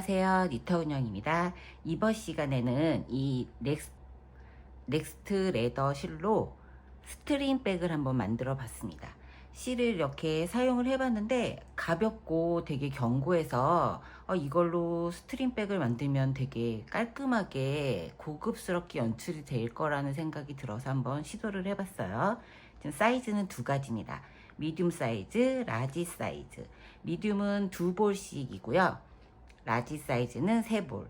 안녕하세요. 니터운영입니다. 이번 시간에는 이 넥스트 레더 실로 스트링백을 한번 만들어 봤습니다. 실을 이렇게 사용을 해봤는데 가볍고 되게 견고해서 이걸로 스트링백을 만들면 되게 깔끔하게 고급스럽게 연출이 될 거라는 생각이 들어서 한번 시도를 해봤어요. 지금 사이즈는 두 가지입니다. 미디움 사이즈, 라지 사이즈. 미디움은 2볼씩이고요. 라지 사이즈는 3볼.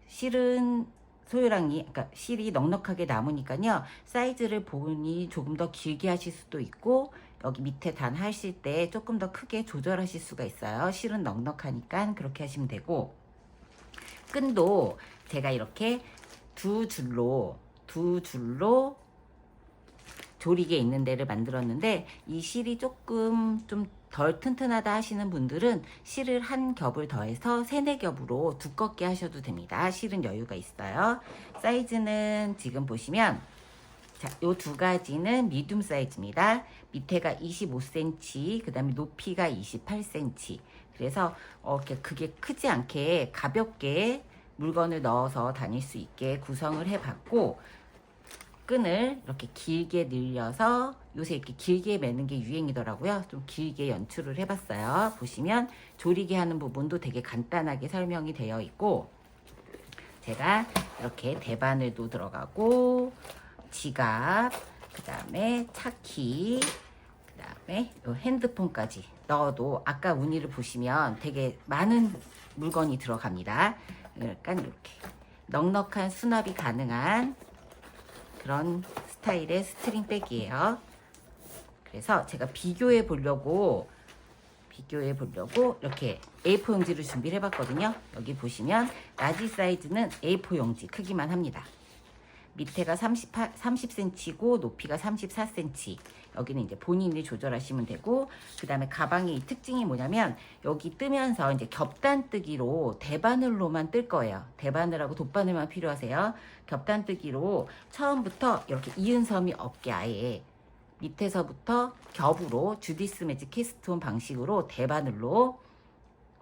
실은 소요량이, 그러니까 실이 넉넉하게 남으니까요. 사이즈를 보니 조금 더 길게 하실 수도 있고, 여기 밑에 단 하실 때 조금 더 크게 조절하실 수가 있어요. 실은 넉넉하니까 그렇게 하시면 되고, 끈도 제가 이렇게 두 줄로 조리개 있는 데를 만들었는데, 이 실이 조금 좀 덜 튼튼하다 하시는 분들은 실을 한 겹을 더해서 3-4겹으로 두껍게 하셔도 됩니다. 실은 여유가 있어요. 사이즈는 지금 보시면 요 두 가지는 미디움 사이즈입니다. 밑에가 25cm, 그 다음에 높이가 28cm. 그래서 이렇게 그게 크지 않게 가볍게 물건을 넣어서 다닐 수 있게 구성을 해봤고, 끈을 이렇게 길게 늘려서 요새 이렇게 길게 매는 게 유행이더라고요. 좀 길게 연출을 해봤어요. 보시면 조리개 하는 부분도 되게 간단하게 설명이 되어 있고, 제가 이렇게 대바늘도 들어가고 지갑, 그 다음에 차키, 그 다음에 요 핸드폰까지 넣어도 아까 무늬를 보시면 되게 많은 물건이 들어갑니다. 그러니까 이렇게 넉넉한 수납이 가능한 그런 스타일의 스트링백이에요. 그래서 제가 비교해 보려고 이렇게 A4 용지를 준비를 해봤거든요. 여기 보시면 라지 사이즈는 A4 용지 크기만 합니다. 밑에가 30cm고 높이가 34cm. 여기는 이제 본인이 조절하시면 되고, 그 다음에 가방의 이 특징이 뭐냐면 여기 뜨면서 이제 겹단뜨기로 대바늘로만 뜰 거예요. 대바늘하고 돗바늘만 필요하세요. 겹단뜨기로 처음부터 이렇게 이은섬이 없게 아예 밑에서부터 겹으로 주디스 매직 캐스트온 방식으로 대바늘로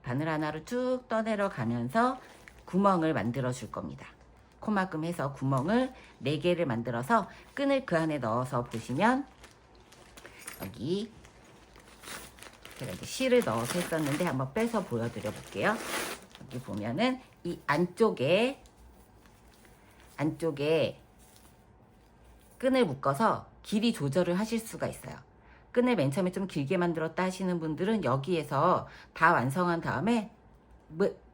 바늘 하나를 쭉 떠내려 가면서 구멍을 만들어 줄 겁니다. 코막음 해서 구멍을 4개를 만들어서 끈을 그 안에 넣어서 보시면 여기 제가 이제 실을 넣어서 했었는데 한번 빼서 보여드려 볼게요. 여기 보면은 이 안쪽에 끈을 묶어서 길이 조절을 하실 수가 있어요. 끈을 맨 처음에 좀 길게 만들었다 하시는 분들은 여기에서 다 완성한 다음에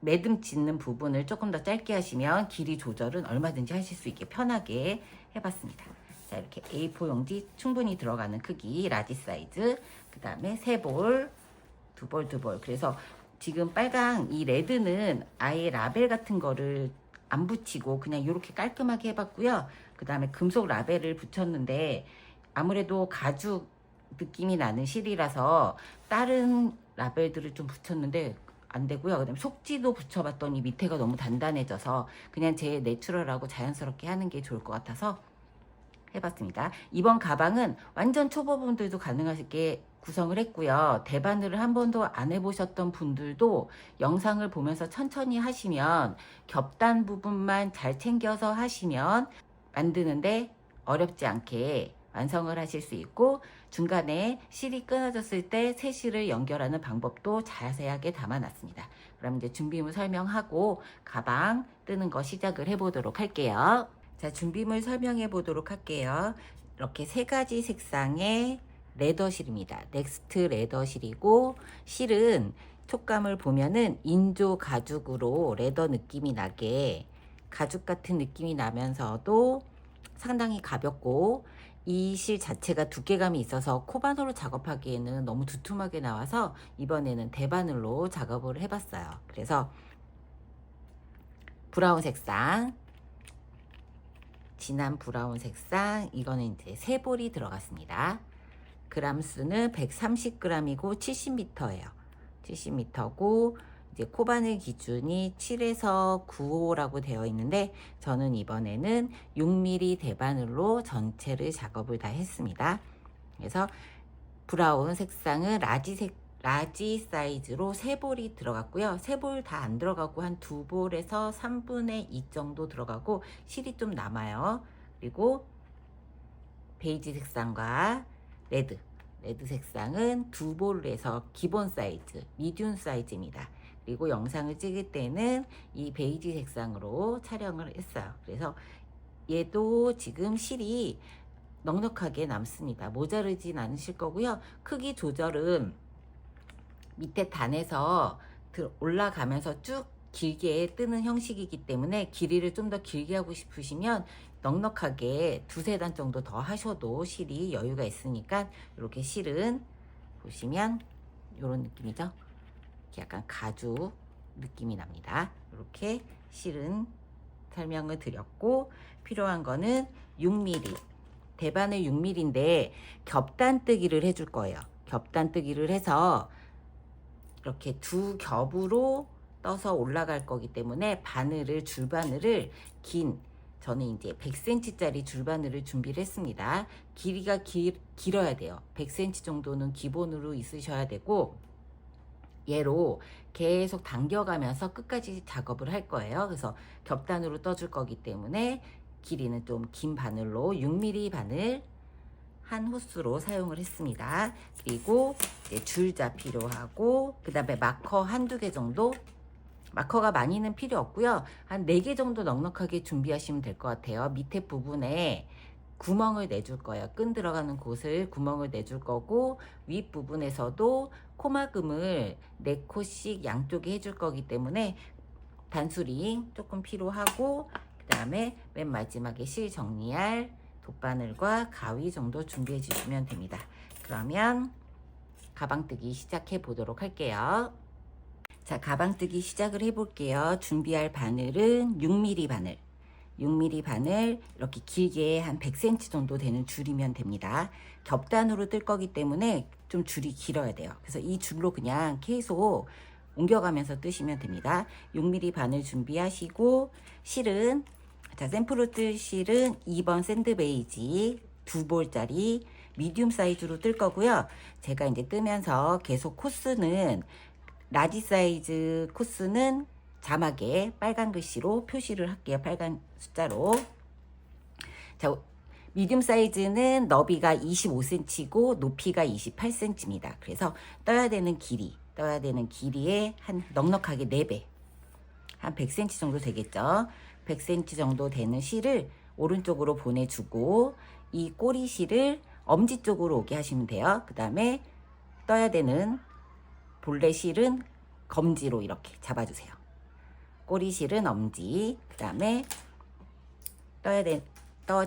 매듭 짓는 부분을 조금 더 짧게 하시면 길이 조절은 얼마든지 하실 수 있게 편하게 해봤습니다. 자, 이렇게 A4 용지 충분히 들어가는 크기 라지 사이즈, 그 다음에 3볼, 2볼. 그래서 지금 빨강 이 레드는 아예 라벨 같은 거를 안 붙이고 그냥 이렇게 깔끔하게 해봤고요. 그 다음에 금속 라벨을 붙였는데 아무래도 가죽 느낌이 나는 실이라서 다른 라벨들을 좀 붙였는데 안 되고요. 그다음에 속지도 붙여봤더니 밑에가 너무 단단해져서 그냥 제 내추럴하고 자연스럽게 하는 게 좋을 것 같아서 해봤습니다. 이번 가방은 완전 초보분들도 가능하게 구성을 했고요. 대바늘을 한 번도 안 해보셨던 분들도 영상을 보면서 천천히 하시면 겹단 부분만 잘 챙겨서 하시면 만드는데 어렵지 않게 완성을 하실 수 있고, 중간에 실이 끊어졌을 때 새 실을 연결하는 방법도 자세하게 담아놨습니다. 그럼 이제 준비물 설명하고 가방 뜨는 거 시작을 해보도록 할게요. 자, 준비물 설명해 보도록 할게요. 이렇게 3가지 색상의 레더실입니다. 넥스트 레더실이고, 실은 촉감을 보면은 인조 가죽으로 레더 느낌이 나게 가죽 같은 느낌이 나면서도 상당히 가볍고, 이 실 자체가 두께감이 있어서 코바늘로 작업하기에는 너무 두툼하게 나와서 이번에는 대바늘로 작업을 해봤어요. 그래서 브라운 색상, 진한 브라운 색상, 이거는 이제 3볼이 들어갔습니다. 그람 수는 130g이고 70m예요. 70m고 이제 코바늘 기준이 7에서 9호라고 되어 있는데 저는 이번에는 6mm 대바늘로 전체를 작업을 다 했습니다. 그래서 브라운 색상은 라지 사이즈로 3볼이 들어갔고요. 3볼 다 안 들어가고 한 2볼에서 3분의 2 정도 들어가고 실이 좀 남아요. 그리고 베이지 색상과 레드 색상은 2볼에서 기본 사이즈, 미디움 사이즈입니다. 그리고 영상을 찍을 때는 이 베이지 색상으로 촬영을 했어요. 그래서 얘도 지금 실이 넉넉하게 남습니다. 모자르진 않으실 거고요. 크기 조절은 밑에 단에서 올라가면서 쭉 길게 뜨는 형식이기 때문에 길이를 좀 더 길게 하고 싶으시면 넉넉하게 2~3단 정도 더 하셔도 실이 여유가 있으니까 이렇게 실은 보시면 이런 느낌이죠. 이렇게 약간 가죽 느낌이 납니다. 이렇게 실은 설명을 드렸고, 필요한 거는 6mm, 대바늘 6mm인데 겹단뜨기를 해줄 거예요. 겹단뜨기를 해서 이렇게 2겹으로 떠서 올라갈 거기 때문에 줄바늘을 저는 이제 100cm짜리 줄바늘을 준비를 했습니다. 길이가 길어야 돼요. 100cm 정도는 기본으로 있으셔야 되고, 얘로 계속 당겨가면서 끝까지 작업을 할 거예요. 그래서 겹단으로 떠줄 거기 때문에 길이는 좀 긴 바늘로 6mm 바늘 한 호수로 사용을 했습니다. 그리고 이제 줄자 필요하고, 그 다음에 마커 한두 개 정도, 마커가 많이는 필요 없고요. 한 4개 정도 넉넉하게 준비하시면 될 것 같아요. 밑에 부분에 구멍을 내줄 거예요. 끈 들어가는 곳을 구멍을 내줄 거고, 윗 부분에서도 코막음을 4코씩 양쪽에 해줄 거기 때문에 단수링 조금 필요하고, 그 다음에 맨 마지막에 실 정리할 돗바늘과 가위 정도 준비해 주시면 됩니다. 그러면 가방뜨기 시작해 보도록 할게요. 자, 가방뜨기 시작을 해 볼게요. 준비할 바늘은 6mm 바늘. 6mm 바늘 이렇게 길게 한 100cm 정도 되는 줄이면 됩니다. 겹단으로 뜰 거기 때문에 좀 줄이 길어야 돼요. 그래서 이 줄로 그냥 계속 옮겨가면서 뜨시면 됩니다. 6mm 바늘 준비하시고, 실은 샘플로 뜰 실은 2번 샌드 베이지 2볼짜리 미디움 사이즈로 뜰 거고요. 제가 이제 뜨면서 계속 코스는 라지 사이즈 코스는 자막에 빨간 글씨로 표시를 할게요. 빨간 숫자로. 자, 미디움 사이즈는 너비가 25cm고 높이가 28cm입니다. 그래서 떠야 되는 길이의 한 넉넉하게 4배, 한 100cm 정도 되겠죠. 100cm 정도 되는 실을 오른쪽으로 보내주고, 이 꼬리 실을 엄지 쪽으로 오게 하시면 돼요. 그 다음에 떠야 되는 본래 실은 검지로 이렇게 잡아주세요. 꼬리 실은 엄지, 그 다음에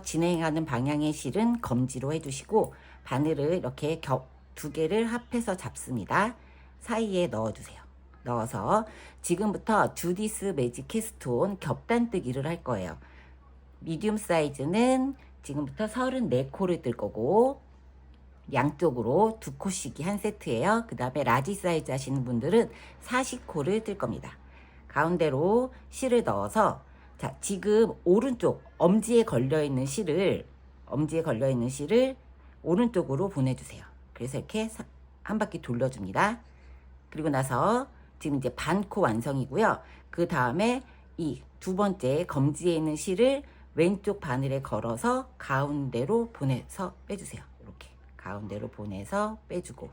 진행하는 방향의 실은 검지로 해주시고, 바늘을 이렇게 2개를 합해서 잡습니다. 사이에 넣어주세요. 넣어서 지금부터 주디스 매직 캐스트온 겹단뜨기를 할 거예요. 미디움 사이즈는 지금부터 34코를 뜰 거고, 양쪽으로 2코씩이 한 세트예요. 그 다음에 라지 사이즈 하시는 분들은 40코를 뜰 겁니다. 가운데로 실을 넣어서, 자, 지금 오른쪽 엄지에 걸려있는 실을 오른쪽으로 보내주세요. 그래서 이렇게 한 바퀴 돌려줍니다. 그리고 나서 지금 이제 반코 완성이고요. 그 다음에 이 2번째 검지에 있는 실을 왼쪽 바늘에 걸어서 가운데로 보내서 빼주세요. 이렇게 가운데로 보내서 빼주고,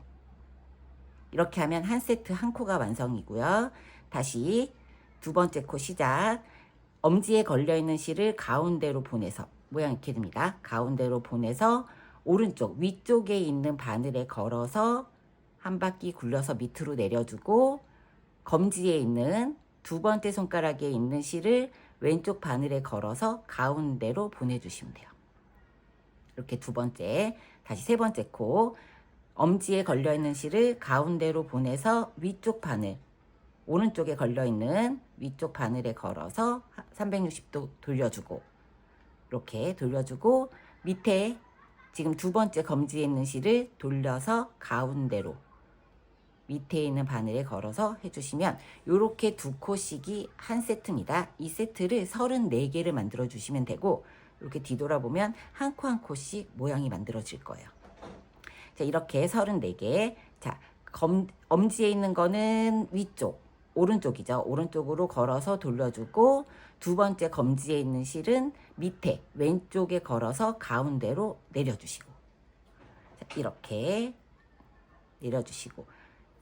이렇게 하면 한 세트 한 코가 완성이고요. 다시 2번째 코 시작. 엄지에 걸려있는 실을 가운데로 보내서, 모양 이렇게 됩니다. 가운데로 보내서 오른쪽 위쪽에 있는 바늘에 걸어서 한 바퀴 굴려서 밑으로 내려주고, 검지에 있는 2번째 손가락에 있는 실을 왼쪽 바늘에 걸어서 가운데로 보내주시면 돼요. 이렇게 2번째, 다시 3번째 코, 엄지에 걸려있는 실을 가운데로 보내서 위쪽 바늘, 오른쪽에 걸려있는 위쪽 바늘에 걸어서 360도 돌려주고, 이렇게 돌려주고, 밑에 지금 2번째 검지에 있는 실을 돌려서 가운데로 밑에 있는 바늘에 걸어서 해주시면 이렇게 2코씩이 한 세트입니다. 이 세트를 34개를 만들어 주시면 되고, 이렇게 뒤돌아보면 한 코 한 코씩 모양이 만들어질 거예요. 자, 이렇게 34개. 자, 엄지에 있는 거는 위쪽, 오른쪽이죠. 오른쪽으로 걸어서 돌려주고 두 번째 검지에 있는 실은 밑에 왼쪽에 걸어서 가운데로 내려주시고 자, 이렇게 내려주시고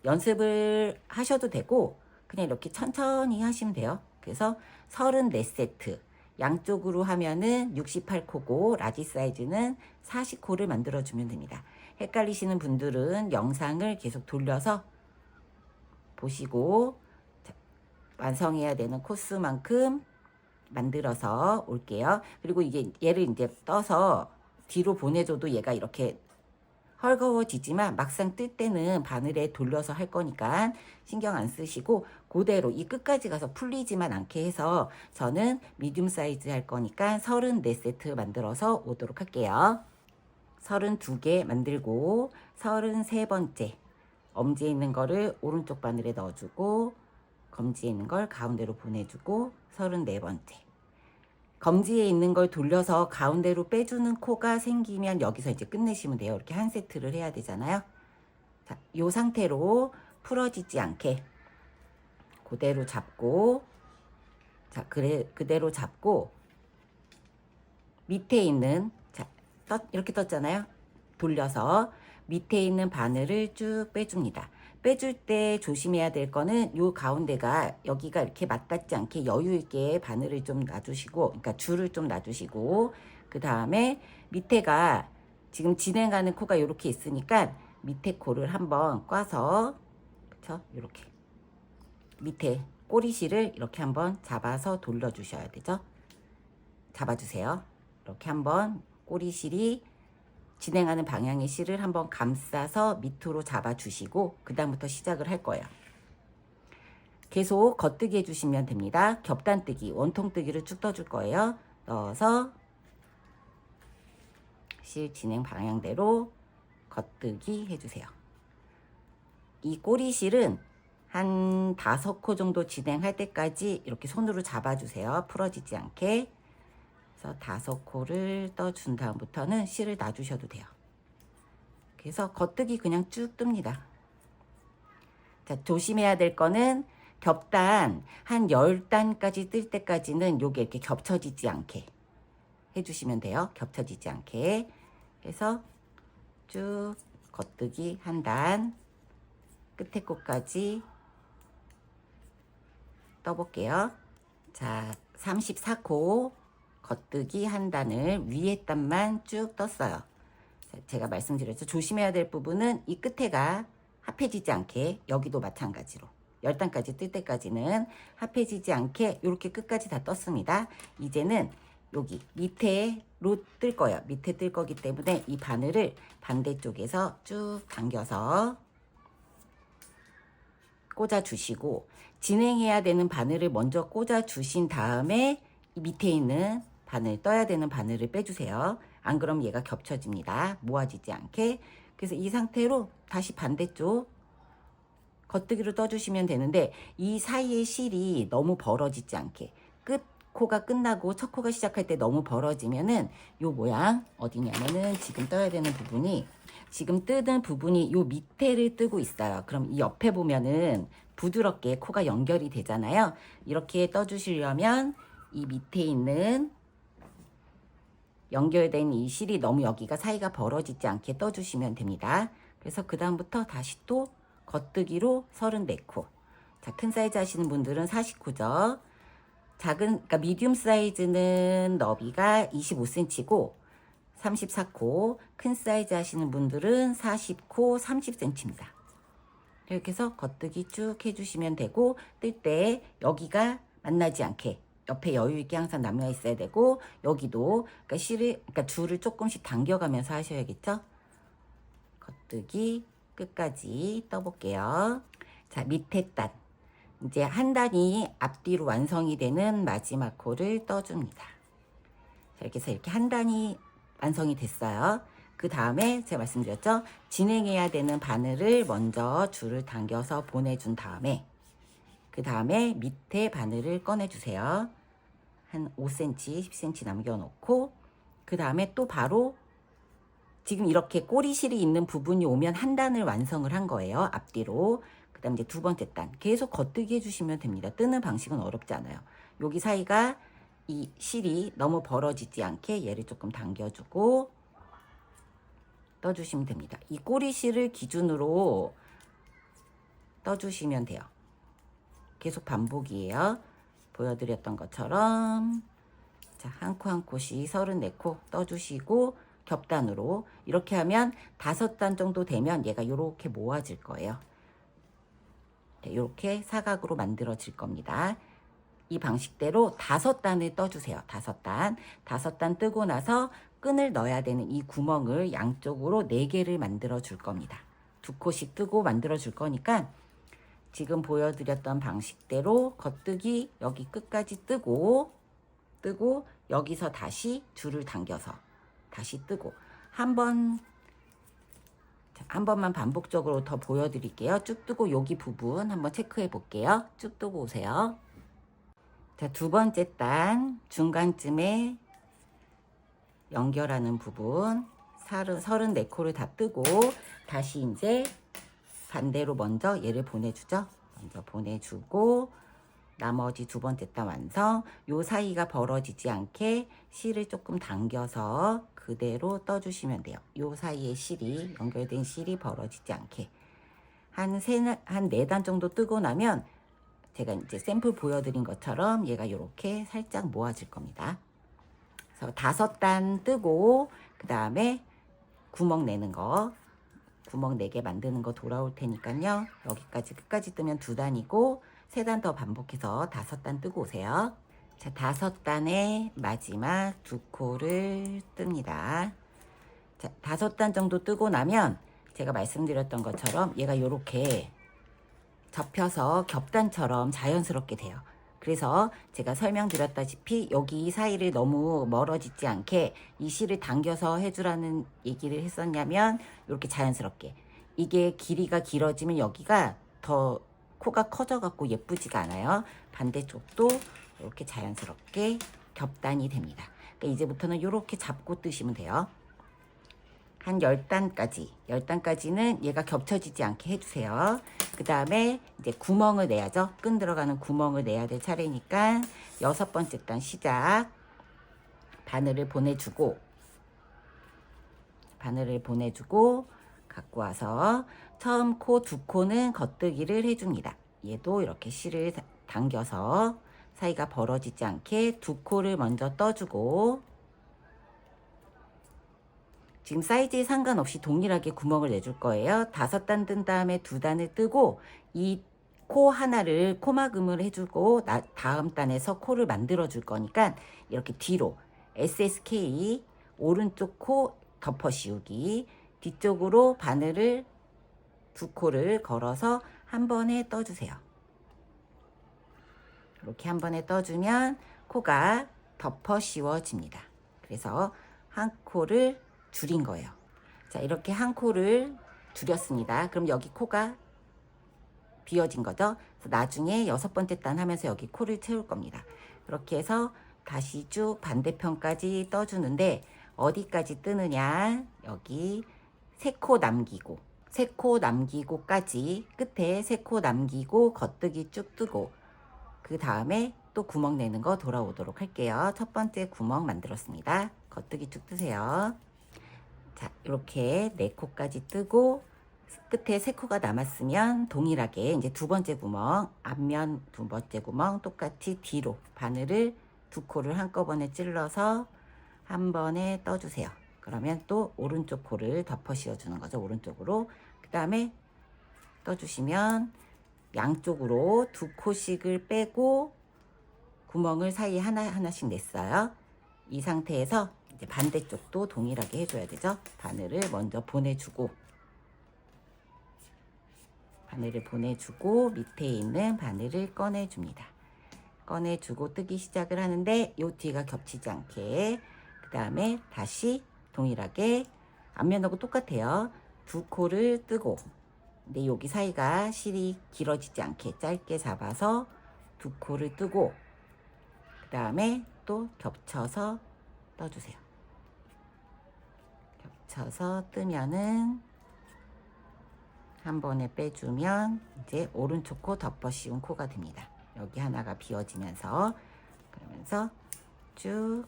연습을 하셔도 되고 그냥 이렇게 천천히 하시면 돼요. 그래서 34세트 양쪽으로 하면은 68코고 라지 사이즈는 40코를 만들어주면 됩니다. 헷갈리시는 분들은 영상을 계속 돌려서 보시고 완성해야 되는 코스만큼 만들어서 올게요. 그리고 이게 얘를 이제 떠서 뒤로 보내줘도 얘가 이렇게 헐거워지지만 막상 뜰 때는 바늘에 돌려서 할 거니까 신경 안 쓰시고 그대로 이 끝까지 가서 풀리지만 않게 해서 저는 미디움 사이즈 할 거니까 34세트 만들어서 오도록 할게요. 32개 만들고 33번째 엄지에 있는 거를 오른쪽 바늘에 넣어주고 검지에 있는 걸 가운데로 보내주고 34번째 검지에 있는 걸 돌려서 가운데로 빼주는 코가 생기면 여기서 이제 끝내시면 돼요. 이렇게 한 세트를 해야 되잖아요. 자, 이 상태로 풀어지지 않게 그대로 잡고 자, 그대로 잡고 밑에 있는 자, 이렇게 떴잖아요. 돌려서 밑에 있는 바늘을 쭉 빼줍니다. 빼줄 때 조심해야 될 거는 요 가운데가 여기가 이렇게 맞닿지 않게 여유 있게 바늘을 좀 놔주시고 그러니까 줄을 좀 놔주시고 그 다음에 밑에가 지금 진행하는 코가 이렇게 있으니까 밑에 코를 한번 꽈서 그쵸? 이렇게 밑에 꼬리실을 이렇게 한번 잡아서 돌려주셔야 되죠. 잡아주세요. 이렇게 한번 꼬리실이 진행하는 방향의 실을 한번 감싸서 밑으로 잡아주시고 그 다음부터 시작을 할 거예요. 계속 겉뜨기 해주시면 됩니다. 겹단뜨기, 원통뜨기를 쭉 떠줄 거예요. 넣어서 실 진행 방향대로 겉뜨기 해주세요. 이 꼬리실은 한 5코 정도 진행할 때까지 이렇게 손으로 잡아주세요. 풀어지지 않게. 그래서 5코를 떠준 다음부터는 실을 놔주셔도 돼요. 그래서 겉뜨기 그냥 쭉 뜹니다. 자, 조심해야 될 거는 겹단 한 10단까지 뜰 때까지는 요게 이렇게 겹쳐지지 않게 해주시면 돼요. 겹쳐지지 않게. 그래서 쭉 겉뜨기 한 단 끝에 코까지 떠볼게요. 자, 34코 겉뜨기 한 단을 위에 단만 쭉 떴어요. 제가 말씀드렸죠. 조심해야 될 부분은 이 끝에가 합해지지 않게 여기도 마찬가지로 10단까지 뜰 때까지는 합해지지 않게 이렇게 끝까지 다 떴습니다. 이제는 여기 밑에로 뜰 거예요. 밑에 뜰 거기 때문에 이 바늘을 반대쪽에서 쭉 당겨서 꽂아 주시고 진행해야 되는 바늘을 먼저 꽂아 주신 다음에 이 밑에 있는 바늘 떠야 되는 바늘을 빼주세요. 안 그러면 얘가 겹쳐집니다. 모아지지 않게. 그래서 이 상태로 다시 반대쪽 겉뜨기로 떠주시면 되는데 이 사이의 실이 너무 벌어지지 않게 끝 코가 끝나고 첫 코가 시작할 때 너무 벌어지면은 요 모양 어디냐면은 지금 떠야 되는 부분이 지금 뜨는 부분이 요 밑에를 뜨고 있어요. 그럼 이 옆에 보면은 부드럽게 코가 연결이 되잖아요. 이렇게 떠주시려면 이 밑에 있는 연결된 이 실이 너무 여기가 사이가 벌어지지 않게 떠주시면 됩니다. 그래서 그 다음부터 다시 또 겉뜨기로 34코. 자, 큰 사이즈 하시는 분들은 40코죠. 그러니까 미디움 사이즈는 너비가 25cm고 34코, 큰 사이즈 하시는 분들은 40코 30cm입니다. 이렇게 해서 겉뜨기 쭉 해주시면 되고 뜰 때 여기가 만나지 않게 옆에 여유 있게 항상 남아 있어야 되고 여기도 그러니까 줄을 조금씩 당겨가면서 하셔야겠죠. 겉뜨기 끝까지 떠볼게요. 자, 밑에 단 이제 한 단이 앞뒤로 완성이 되는 마지막 코를 떠줍니다. 자, 이렇게 해서 이렇게 한 단이 완성이 됐어요. 그 다음에 제가 말씀드렸죠. 진행해야 되는 바늘을 먼저 줄을 당겨서 보내준 다음에 그 다음에 밑에 바늘을 꺼내주세요. 한 5cm, 10cm 남겨놓고 그 다음에 또 바로 지금 이렇게 꼬리실이 있는 부분이 오면 한 단을 완성을 한 거예요. 앞뒤로. 그 다음 이제 두 번째 단. 계속 겉뜨기 해주시면 됩니다. 뜨는 방식은 어렵지 않아요. 여기 사이가 이 실이 너무 벌어지지 않게 얘를 조금 당겨주고 떠주시면 됩니다. 이 꼬리실을 기준으로 떠주시면 돼요. 계속 반복이에요. 보여드렸던 것처럼 자, 한 코 한 코씩 34코 떠주시고 겹단으로 이렇게 하면 5단 정도 되면 얘가 이렇게 모아질 거예요. 이렇게 사각으로 만들어질 겁니다. 이 방식대로 5단을 떠주세요. 5단. 5단 뜨고 나서 끈을 넣어야 되는 이 구멍을 양쪽으로 4개를 만들어 줄 겁니다. 2코씩 뜨고 만들어 줄 거니까 지금 보여드렸던 방식대로 겉뜨기 여기 끝까지 뜨고 여기서 다시 줄을 당겨서 다시 뜨고 한 번만 반복적으로 더 보여드릴게요. 쭉 뜨고 여기 부분 한번 체크해 볼게요. 쭉 뜨고 오세요. 자, 두 번째 단 중간쯤에 연결하는 부분 34코를 다 뜨고 다시 이제 반대로 먼저 얘를 보내주죠. 먼저 보내주고 나머지 두 번째 단 완성. 요 사이가 벌어지지 않게 실을 조금 당겨서 그대로 떠주시면 돼요. 요 사이에 실이 연결된 실이 벌어지지 않게 한 4단 정도 뜨고 나면 제가 이제 샘플 보여드린 것처럼 얘가 이렇게 살짝 모아질 겁니다. 그래서 5단 뜨고 그 다음에 구멍 내는 거 구멍 4개 만드는 거 돌아올 테니까요. 여기까지 끝까지 뜨면 2단이고 3단 더 반복해서 5단 뜨고 오세요. 자, 5단의 마지막 2코를 뜹니다. 자, 5단 정도 뜨고 나면 제가 말씀드렸던 것처럼 얘가 이렇게 접혀서 겹단처럼 자연스럽게 돼요. 그래서 제가 설명드렸다시피 여기 사이를 너무 멀어지지 않게 이 실을 당겨서 해주라는 얘기를 했었냐면 이렇게 자연스럽게 이게 길이가 길어지면 여기가 더 코가 커져 갖고 예쁘지가 않아요. 반대쪽도 이렇게 자연스럽게 겹단이 됩니다. 그러니까 이제부터는 이렇게 잡고 뜨시면 돼요. 한 10단까지는 얘가 겹쳐지지 않게 해주세요. 그 다음에 이제 구멍을 내야죠. 끈 들어가는 구멍을 내야 될 차례니까 6번째 단 시작. 바늘을 보내주고 갖고 와서 처음 코 2코는 겉뜨기를 해줍니다. 얘도 이렇게 실을 당겨서 사이가 벌어지지 않게 2코를 먼저 떠주고 지금 사이즈에 상관없이 동일하게 구멍을 내줄 거예요. 5단 뜬 다음에 2단을 뜨고 이 코 하나를 코막음을 해주고 다음 단에서 코를 만들어 줄 거니까 이렇게 뒤로 SSK 오른쪽 코 덮어 씌우기 뒤쪽으로 바늘을 2코를 걸어서 한 번에 떠주세요. 이렇게 한 번에 떠주면 코가 덮어 씌워집니다. 그래서 한 코를 줄인 거예요. 자, 이렇게 한 코를 줄였습니다. 그럼 여기 코가 비어진 거죠. 그래서 나중에 6번째 단 하면서 여기 코를 채울 겁니다. 그렇게 해서 다시 쭉 반대편까지 떠주는데 어디까지 뜨느냐, 여기 3코 남기고까지 끝에 3코 남기고 겉뜨기 쭉 뜨고 그 다음에 또 구멍 내는 거 돌아오도록 할게요. 첫 번째 구멍 만들었습니다. 겉뜨기 쭉 뜨세요. 자, 이렇게 4코까지 뜨고 끝에 3코가 남았으면 동일하게 이제 두 번째 구멍, 앞면 두 번째 구멍 똑같이 뒤로 바늘을 2코를 한꺼번에 찔러서 한 번에 떠주세요. 그러면 또 오른쪽 코를 덮어 씌워주는 거죠. 오른쪽으로. 그 다음에 떠주시면 양쪽으로 2코씩을 빼고 구멍을 사이에 하나씩 냈어요. 이 상태에서 이제 반대쪽도 동일하게 해줘야 되죠. 바늘을 먼저 보내주고 밑에 있는 바늘을 꺼내줍니다. 꺼내주고 뜨기 시작을 하는데 요 뒤가 겹치지 않게 그 다음에 다시 동일하게 앞면하고 똑같아요. 2코를 뜨고 근데 여기 사이가 실이 길어지지 않게 짧게 잡아서 2코를 뜨고 그 다음에 또 겹쳐서 떠주세요. 붙여서 뜨면은 한 번에 빼주면 이제 오른쪽 코 덮어 씌운 코가 됩니다. 여기 하나가 비워지면서, 그러면서 쭉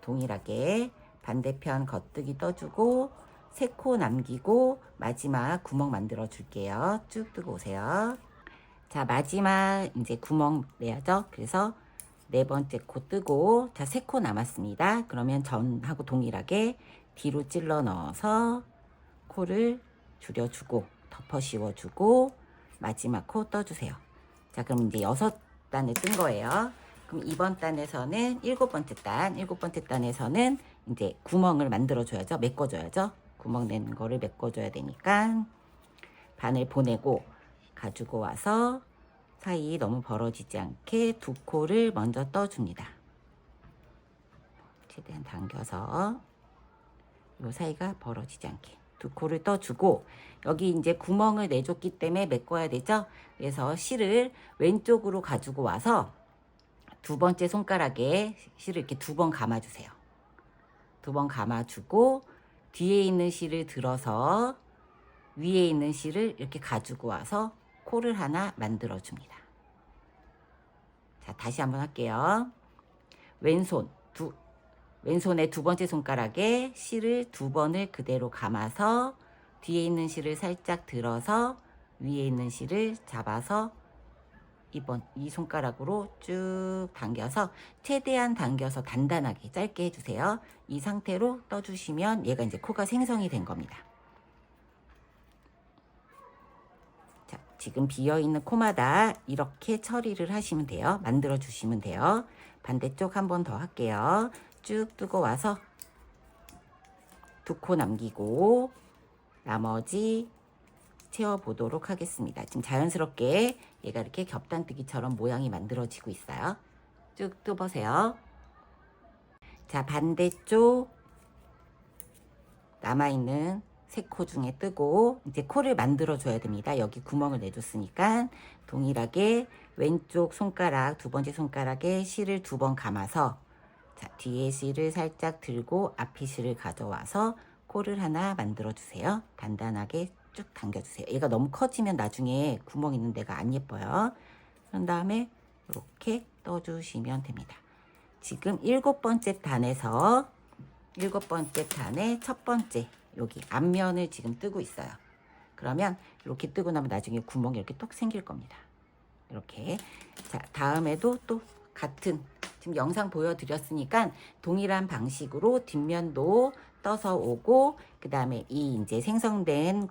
동일하게 반대편 겉뜨기 떠주고 세 코 남기고 마지막 구멍 만들어 줄게요. 쭉 뜨고 오세요. 자, 마지막 이제 구멍 내야죠. 그래서 네 번째 코 뜨고, 자, 세 코 남았습니다. 그러면 전하고 동일하게 뒤로 찔러 넣어서 코를 줄여주고 덮어 씌워주고 마지막 코 떠주세요. 자, 그럼 이제 6단을 뜬 거예요. 그럼 이번 단에서는 일곱 번째 단에서는 이제 구멍을 만들어 줘야죠. 메꿔 줘야죠. 구멍 내는 거를 메꿔 줘야 되니까 바늘 보내고 가지고 와서 사이 너무 벌어지지 않게 두 코를 먼저 떠줍니다. 최대한 당겨서 이 사이가 벌어지지 않게 두 코를 떠주고, 여기 이제 구멍을 내줬기 때문에 메꿔야 되죠. 그래서 실을 왼쪽으로 가지고 와서 두 번째 손가락에 실을 이렇게 2번 감아주세요. 2번 감아주고 뒤에 있는 실을 들어서 위에 있는 실을 이렇게 가지고 와서 코를 하나 만들어 줍니다. 자, 다시 한번 할게요. 왼손의 두 번째 손가락에 실을 2번을 그대로 감아서 뒤에 있는 실을 살짝 들어서 위에 있는 실을 잡아서 이 손가락으로 쭉 당겨서 최대한 당겨서 단단하게 짧게 해주세요. 이 상태로 떠주시면 얘가 이제 코가 생성이 된 겁니다. 자, 지금 비어있는 코마다 이렇게 처리를 하시면 돼요. 만들어 주시면 돼요. 반대쪽 한 번 더 할게요. 쭉 뜨고 와서 두 코 남기고 나머지 채워보도록 하겠습니다. 지금 자연스럽게 얘가 이렇게 겹단뜨기처럼 모양이 만들어지고 있어요. 쭉 떠보세요. 자, 반대쪽 남아있는 세 코 중에 뜨고 이제 코를 만들어 줘야 됩니다. 여기 구멍을 내줬으니까 동일하게 왼쪽 손가락, 두 번째 손가락에 실을 2번 감아서, 자, 뒤에 실을 살짝 들고 앞에 실을 가져와서 코를 하나 만들어 주세요. 단단하게 쭉 당겨주세요. 얘가 너무 커지면 나중에 구멍 있는 데가 안 예뻐요. 그런 다음에 이렇게 떠주시면 됩니다. 지금 7번째 단에서 7번째 단의 첫 번째 여기 앞면을 지금 뜨고 있어요. 그러면 이렇게 뜨고 나면 나중에 구멍이 이렇게 똑 생길 겁니다. 이렇게. 자, 다음에도 또 같은, 지금 영상 보여드렸으니까 동일한 방식으로 뒷면도 떠서 오고, 그 다음에 이 이제 생성된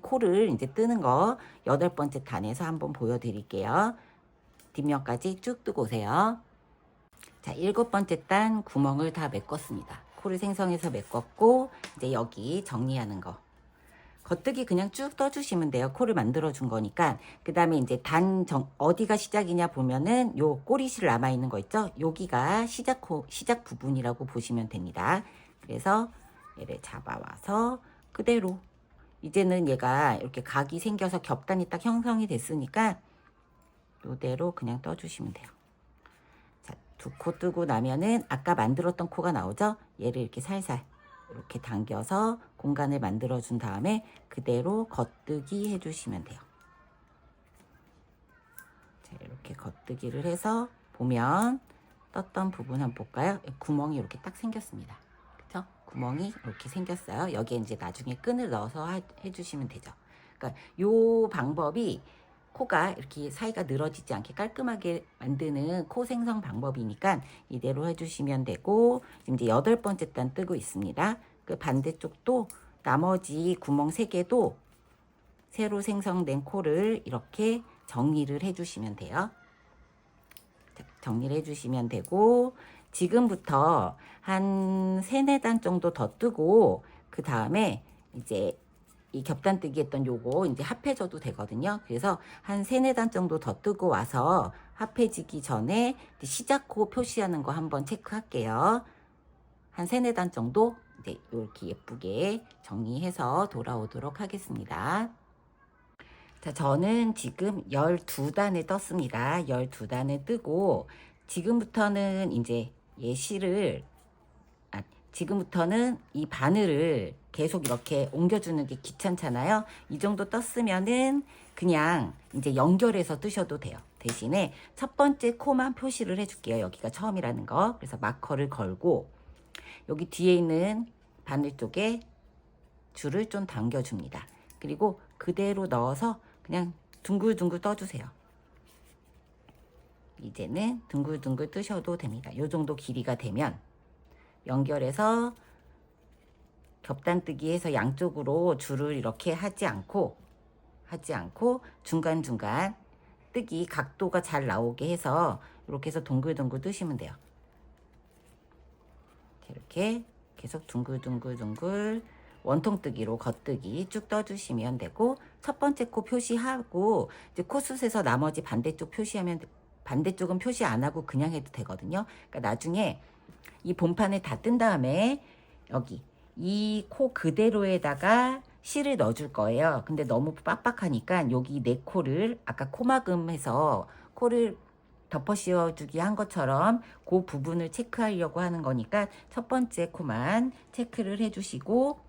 코를 이제 뜨는 거 8번째 단에서 한번 보여드릴게요. 뒷면까지 쭉 뜨고 오세요. 자, 7번째 단 구멍을 다 메꿨습니다. 코를 생성해서 메꿨고, 이제 여기 정리하는 거. 겉뜨기 그냥 쭉 떠주시면 돼요. 코를 만들어 준 거니까. 그 다음에 이제 어디가 시작이냐 보면은 요 꼬리실 남아있는 거 있죠? 여기가 시작 부분이라고 보시면 됩니다. 그래서 얘를 잡아와서 그대로. 이제는 얘가 이렇게 각이 생겨서 겹단이 딱 형성이 됐으니까 요대로 그냥 떠주시면 돼요. 자, 두 코 뜨고 나면은 아까 만들었던 코가 나오죠? 얘를 이렇게 살살 이렇게 당겨서 공간을 만들어 준 다음에 그대로 겉뜨기 해주시면 돼요. 자, 이렇게 겉뜨기를 해서 보면 떴던 부분 한번 볼까요? 구멍이 이렇게 딱 생겼습니다. 그쵸? 구멍이 이렇게 생겼어요. 여기에 이제 나중에 끈을 넣어서 해주시면 되죠. 그러니까 요 방법이 코가 이렇게 사이가 늘어지지 않게 깔끔하게 만드는 코 생성 방법이니까 이대로 해주시면 되고, 지금 이제 8번째 단 뜨고 있습니다. 그 반대쪽도 나머지 구멍 3개도 새로 생성된 코를 이렇게 정리를 해주시면 돼요. 자, 정리를 해주시면 되고, 지금부터 한 3-4단 정도 더 뜨고, 그 다음에 이제 이 겹단뜨기 했던 요거 이제 합해져도 되거든요. 그래서 한 3-4단 정도 더 뜨고 와서 합해지기 전에 시작코 표시하는 거 한번 체크할게요. 한 3-4단 정도 이제 이렇게 예쁘게 정리해서 돌아오도록 하겠습니다. 자, 저는 지금 12단을 떴습니다. 12단을 뜨고 지금부터는 이제 얘 실을 지금부터는 이 바늘을 계속 이렇게 옮겨주는 게 귀찮잖아요. 이 정도 떴으면은 그냥 이제 연결해서 뜨셔도 돼요. 대신에 첫 번째 코만 표시를 해줄게요. 여기가 처음이라는 거. 그래서 마커를 걸고 여기 뒤에 있는 바늘 쪽에 줄을 좀 당겨줍니다. 그리고 그대로 넣어서 그냥 둥글둥글 떠주세요. 이제는 둥글둥글 뜨셔도 됩니다. 이 정도 길이가 되면 연결해서 겹단뜨기 해서 양쪽으로 줄을 이렇게 하지 않고 중간중간 뜨기 각도가 잘 나오게 해서 이렇게 해서 동글동글 뜨시면 돼요. 이렇게 계속 둥글둥글둥글 원통뜨기로 겉뜨기 쭉 떠주시면 되고, 첫 번째 코 표시하고 이제 코숫에서 나머지 반대쪽 표시하면, 반대쪽은 표시 안 하고 그냥 해도 되거든요. 그러니까 나중에 이 본판을 다 뜬 다음에 여기 이 코 그대로에다가 실을 넣어줄 거예요. 근데 너무 빡빡하니까 여기 네 코를 아까 코막음해서 코를 덮어 씌워주기 한 것처럼 그 부분을 체크하려고 하는 거니까 첫 번째 코만 체크를 해주시고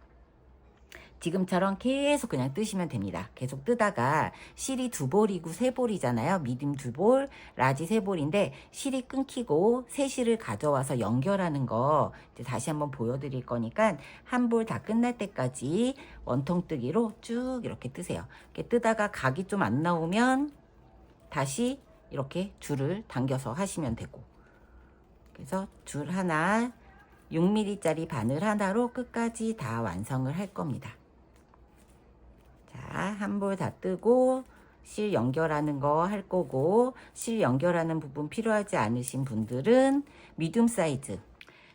지금처럼 계속 그냥 뜨시면 됩니다. 계속 뜨다가 실이 2볼이고 3볼이잖아요. 미디움 2볼, 라지 3볼인데 실이 끊기고 새 실을 가져와서 연결하는 거 이제 다시 한번 보여드릴 거니까 한 볼 다 끝날 때까지 원통뜨기로 쭉 이렇게 뜨세요. 이렇게 뜨다가 각이 좀 안 나오면 다시 이렇게 줄을 당겨서 하시면 되고, 그래서 줄 하나 6mm짜리 바늘 하나로 끝까지 다 완성을 할 겁니다. 자, 한 볼 다 뜨고 실 연결하는 거 할 거고, 실 연결하는 부분 필요하지 않으신 분들은 미디움 사이즈,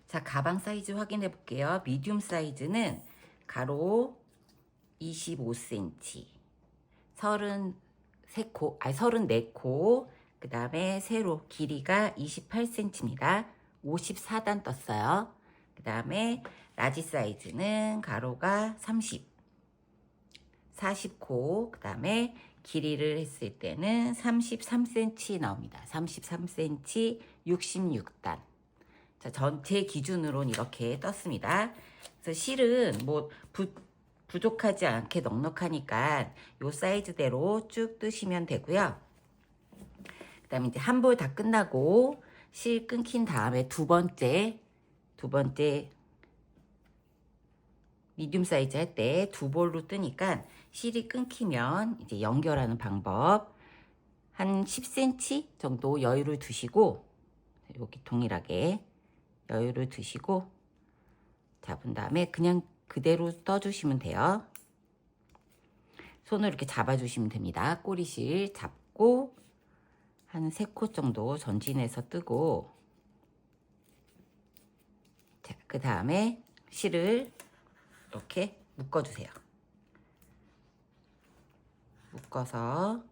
자 가방 사이즈 확인해 볼게요. 미디움 사이즈는 가로 25cm, 34코, 그 다음에 세로 길이가 28cm입니다. 54단 떴어요. 그 다음에 라지 사이즈는 가로가 40코, 그 다음에 길이를 했을 때는 33cm 나옵니다. 33cm 66단. 자, 전체 기준으로는 이렇게 떴습니다. 그래서 실은 뭐 부족하지 않게 넉넉하니까 요 사이즈대로 쭉 뜨시면 되고요. 그 다음에 이제 한 볼 다 끝나고 실 끊긴 다음에 두 번째 미디움 사이즈 할 때 2볼로 뜨니까 실이 끊기면 이제 연결하는 방법, 한 10cm 정도 여유를 두시고 여기 동일하게 여유를 두시고 잡은 다음에 그냥 그대로 떠주시면 돼요. 손을 이렇게 잡아주시면 됩니다. 꼬리실 잡고 한 3코 정도 전진해서 뜨고, 자, 그 다음에 실을 이렇게 묶어주세요. 묶어서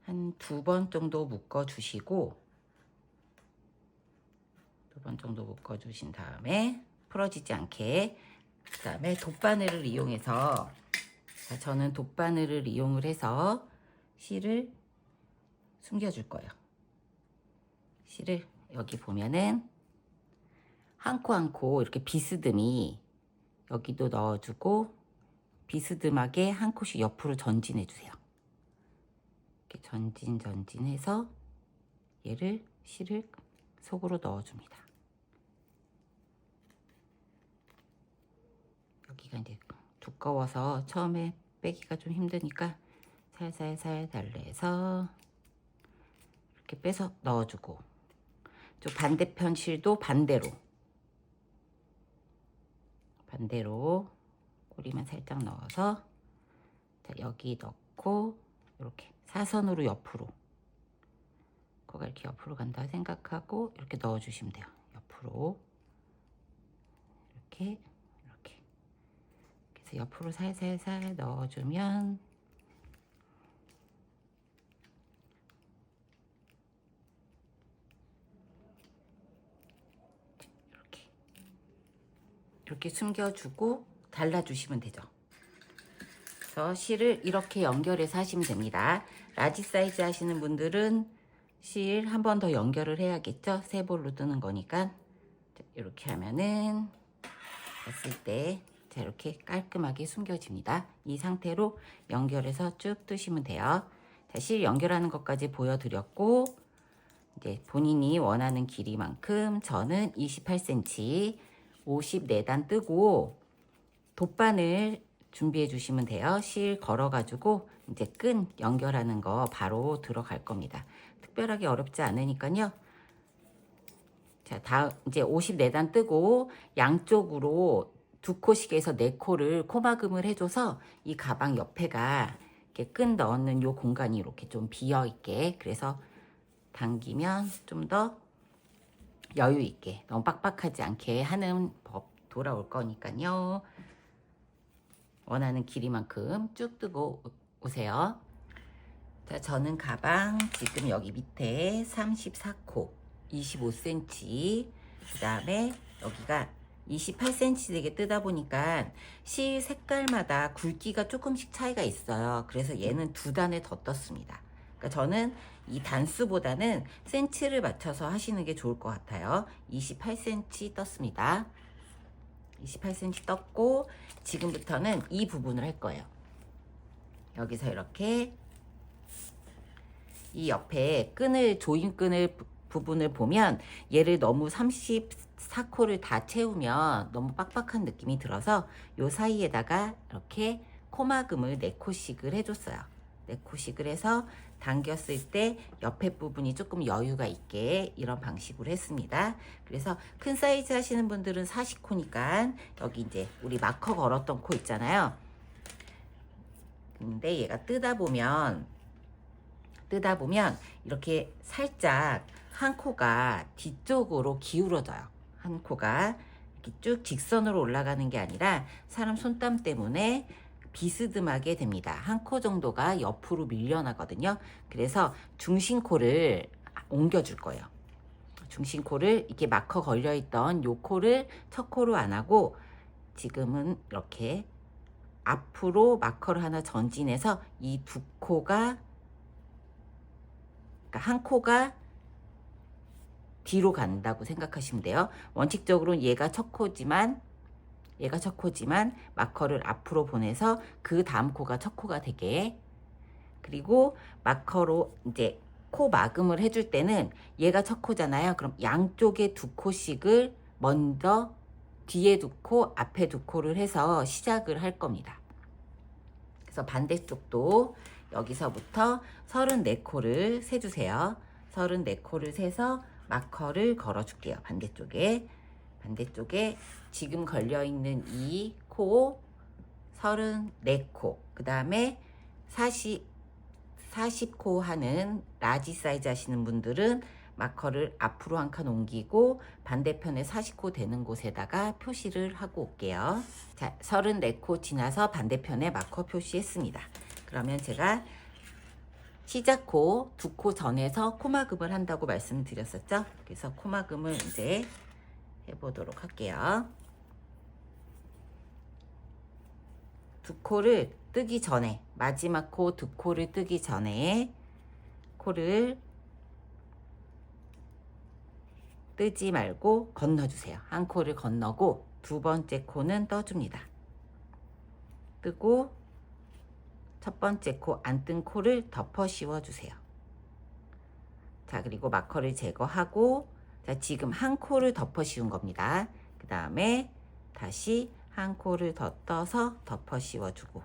한 2번 정도 묶어주시고, 2번 정도 묶어주신 다음에 풀어지지 않게, 그 다음에 돗바늘을 이용해서, 자, 저는 돗바늘을 이용을 해서 실을 숨겨줄 거예요. 실을 여기 보면은 한 코 한 코 이렇게 비스듬히 여기도 넣어주고 비스듬하게 한 코씩 옆으로 전진해 주세요. 이렇게 전진해서 얘를 실을 속으로 넣어줍니다. 여기가 이제 두꺼워서 처음에 빼기가 좀 힘드니까 살살살 달래서 이렇게 빼서 넣어주고, 또 반대편 실도 반대로 꼬리만 살짝 넣어서, 자, 여기 넣고 이렇게 사선으로 옆으로, 코가 이렇게 옆으로 간다 생각하고 이렇게 넣어주시면 돼요. 옆으로 이렇게 그래서 옆으로 살살살 넣어주면 이렇게 숨겨주고 달라주시면 되죠. 그래서 실을 이렇게 연결해서 하시면 됩니다. 라지 사이즈 하시는 분들은 실 한 번 더 연결을 해야겠죠? 세 볼로 뜨는 거니까. 자, 이렇게 하면은 봤을 때 자, 이렇게 깔끔하게 숨겨집니다. 이 상태로 연결해서 쭉 뜨시면 돼요. 자, 실 연결하는 것까지 보여드렸고, 이제 본인이 원하는 길이만큼 저는 28cm 54단 뜨고 돗바늘 준비해 주시면 돼요. 실 걸어 가지고 이제 끈 연결하는 거 바로 들어갈 겁니다. 특별하게 어렵지 않으니까요. 자, 다음 이제 54단 뜨고 양쪽으로 두 코씩에서 네 코를 코막음을 해줘서 이 가방 옆에가 이렇게 끈 넣는 요 공간이 이렇게 좀 비어 있게, 그래서 당기면 좀 더 여유 있게 너무 빡빡하지 않게 하는 법 돌아올 거니까요. 원하는 길이만큼 쭉 뜨고 오세요. 자, 저는 가방 지금 여기 밑에 34코 25cm, 그 다음에 여기가 28cm 되게 뜨다 보니까 실 색깔마다 굵기가 조금씩 차이가 있어요. 그래서 얘는 두 단에 더 떴습니다. 그러니까 저는 이 단수보다는 센치를 맞춰서 하시는 게 좋을 것 같아요. 28cm 떴습니다. 28cm 떴고 지금부터는 이 부분을 할 거예요. 여기서 이렇게 이 옆에 끈을 조임끈을 부분을 보면 얘를 너무 34코를 다 채우면 너무 빡빡한 느낌이 들어서 요 사이에다가 이렇게 코막음을 4코씩을 해줬어요. 4코씩을 해서 당겼을 때 옆에 부분이 조금 여유가 있게 이런 방식으로 했습니다. 그래서 큰 사이즈 하시는 분들은 40코니까 여기 이제 우리 마커 걸었던 코 있잖아요. 근데 얘가 뜨다 보면 이렇게 살짝 한 코가 뒤쪽으로 기울어져요. 한 코가 이렇게 쭉 직선으로 올라가는 게 아니라 사람 손땀 때문에 비스듬하게 됩니다. 한 코 정도가 옆으로 밀려나거든요. 그래서 중심코를 옮겨줄 거예요. 중심코를 이렇게 마커 걸려있던 요 코를 첫 코로 안 하고 지금은 이렇게 앞으로 마커를 하나 전진해서 이 두 코가, 그러니까 한 코가 뒤로 간다고 생각하시면 돼요. 원칙적으로는 얘가 첫 코지만 마커를 앞으로 보내서 그 다음 코가 첫 코가 되게, 그리고 마커로 이제 코 막음을 해줄 때는 얘가 첫 코잖아요. 그럼 양쪽에 두 코씩을 먼저 뒤에 두 코, 앞에 두 코를 해서 시작을 할 겁니다. 그래서 반대쪽도 여기서부터 34코를 세주세요. 34코를 세서 마커를 걸어줄게요. 반대쪽에 지금 걸려있는 이 코 34코, 그 다음에 40코 하는 라지 사이즈 하시는 분들은 마커를 앞으로 한 칸 옮기고 반대편에 40코 되는 곳에다가 표시를 하고 올게요. 자, 34코 지나서 반대편에 마커 표시했습니다. 그러면 제가 시작 코 두 코 전에서 코막음을 한다고 말씀드렸었죠. 그래서 코막음을 이제 해보도록 할게요. 두 코를 뜨기 전에, 마지막 코 두 코를 뜨기 전에 코를 뜨지 말고 건너주세요. 한 코를 건너고 두 번째 코는 떠줍니다. 뜨고 첫 번째 코 안 뜬 코를 덮어 씌워주세요. 자, 그리고 마커를 제거하고, 자, 지금 한 코를 덮어 씌운 겁니다. 그 다음에 다시 한 코를 더 떠서 덮어 씌워주고,